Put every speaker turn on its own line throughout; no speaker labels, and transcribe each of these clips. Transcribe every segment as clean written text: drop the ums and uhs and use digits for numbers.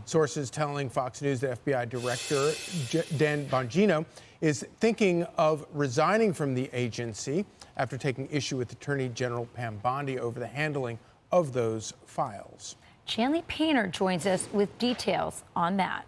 Sources telling Fox News that FBI Director Dan Bongino is thinking of resigning from the agency after taking issue with Attorney General Pam Bondi over the handling of those files.
Chanley Painter joins us with details on that.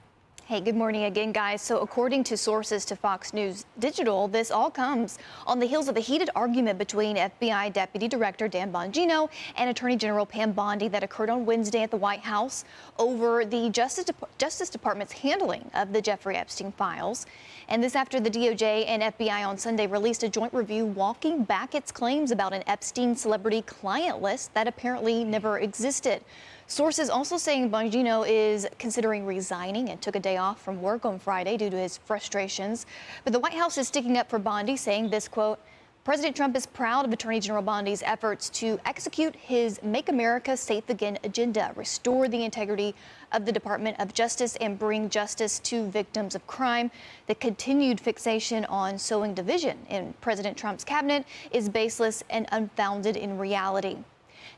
Hey, good morning again, guys. So according to sources to Fox News Digital, this all comes on the heels of a heated argument between FBI Deputy Director Dan Bongino and Attorney General Pam Bondi that occurred on Wednesday at the White House over the Justice Department's handling of the Jeffrey Epstein files. And this after the DOJ and FBI on Sunday released a joint review walking back its claims about an Epstein celebrity client list that apparently never existed. Sources also saying Bongino is considering resigning and took a day off from work on Friday due to his frustrations. But the White House is sticking up for Bondi, saying this, quote, President Trump is proud of Attorney General Bondi's efforts to execute his Make America Safe Again agenda, restore the integrity of the Department of Justice, and bring justice to victims of crime. The continued fixation on sowing division in President Trump's cabinet is baseless and unfounded in reality.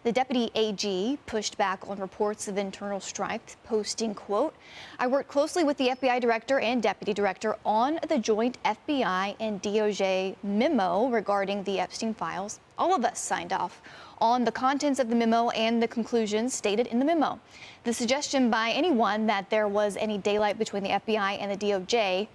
The deputy AG pushed back on reports of internal strife, posting, quote, I worked closely with the FBI director and deputy director on the joint FBI and DOJ memo regarding the Epstein files. All of us signed off on the contents of the memo and the conclusions stated in the memo. The suggestion by anyone that there was any daylight between the FBI and the DOJ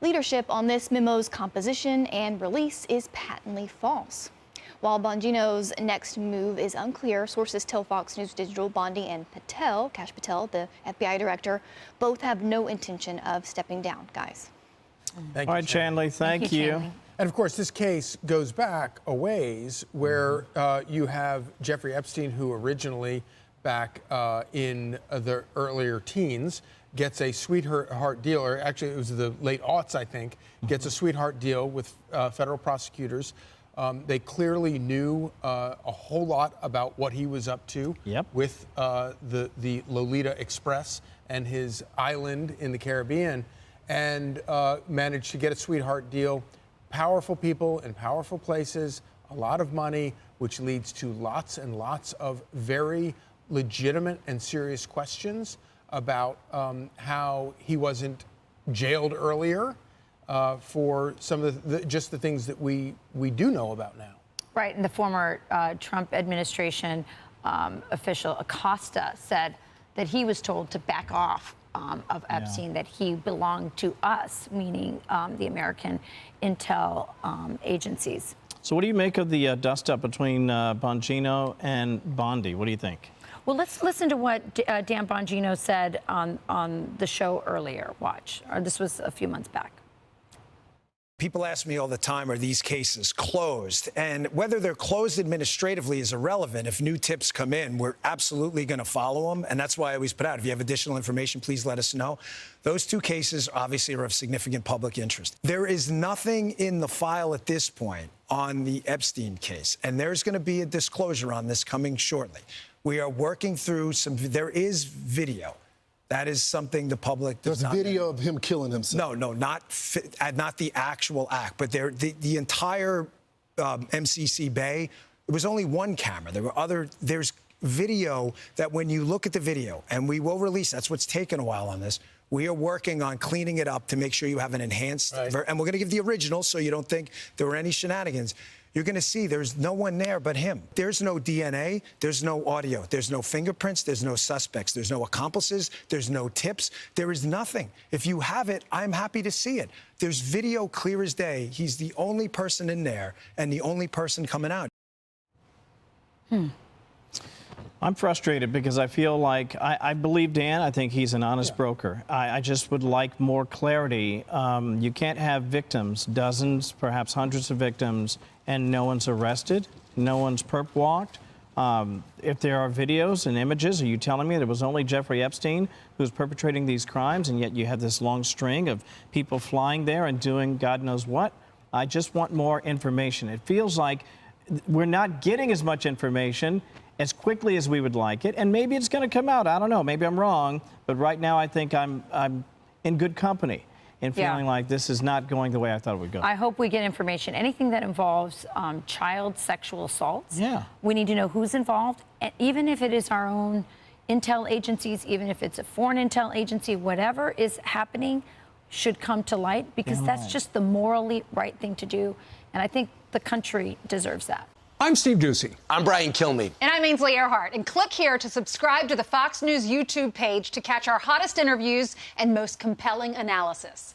leadership on this memo's composition and release is patently false. While Bongino's next move is unclear, sources tell Fox News Digital Bondi and Kash Patel, the FBI director, both have no intention of stepping down, guys.
Thank
All
you,
right, Chanley, thank you.
Chanley.
And of course, this case goes back a ways where you have Jeffrey Epstein, who originally back in the earlier teens gets a sweetheart deal, or actually it was the late aughts, I think, gets a sweetheart deal with federal prosecutors. They clearly knew a whole lot about what he was up to with the Lolita Express and his island in the Caribbean, and managed to get a sweetheart deal. Powerful people in powerful places, a lot of money, which leads to lots and lots of very legitimate and serious questions about how he wasn't jailed earlier. For some of just the things that we do know about now.
Right, and the former Trump administration official Acosta said that he was told to back off of Epstein, that he belonged to us, meaning the American intel agencies.
So what do you make of the dust-up between Bongino and Bondi? What do you think?
Well, let's listen to what Dan Bongino said on the show earlier. Watch. This was a few months back.
People ask me all the time, are these cases closed? And whether they're closed administratively is irrelevant. If new tips come in, we're absolutely going to follow them. And that's why I always put out, if you have additional information, please let us know. Those two cases obviously are of significant public interest. There is nothing in the file at this point on the Epstein case. And there's going to be a disclosure on this coming shortly. We are working through there is video. That is something the public does not.
There's video of him killing himself.
No, not the actual act, but the entire MCC Bay. It was only one camera. There were there's video that when you look at the video, and we will release. That's what's taken a while on this. We are working on cleaning it up to make sure you have an enhanced. And we're going to give the original, so you don't think there were any shenanigans. You're going to see there's no one there but him. There's no DNA. There's no audio. There's no fingerprints. There's no suspects. There's no accomplices. There's no tips. There is nothing. If you have it, I'm happy to see it. There's video clear as day. He's the only person in there and the only person coming out.
I'm frustrated because I feel like I believe Dan. I think he's an honest broker. I just would like more clarity. You can't have victims, dozens, perhaps hundreds of victims, and no one's arrested, no one's perp walked. If there are videos and images, are you telling me that it was only Jeffrey Epstein who's perpetrating these crimes, and yet you have this long string of people flying there and doing God knows what? I just want more information. It feels like we're not getting as much information as quickly as we would like it, and maybe it's going to come out. I don't know. Maybe I'm wrong, but right now I think I'm in good company in feeling like this is not going the way I thought it would go.
I hope we get information. Anything that involves child sexual assaults,
Yeah.
we need to know who's involved, and even if it is our own intel agencies, even if it's a foreign intel agency, whatever is happening should come to light, because that's just the morally right thing to do. And I think the country deserves that.
I'm Steve Doocy.
I'm Brian Kilmeade.
And I'm Ainsley Earhart. And click here to subscribe to the Fox News YouTube page to catch our hottest interviews and most compelling analysis.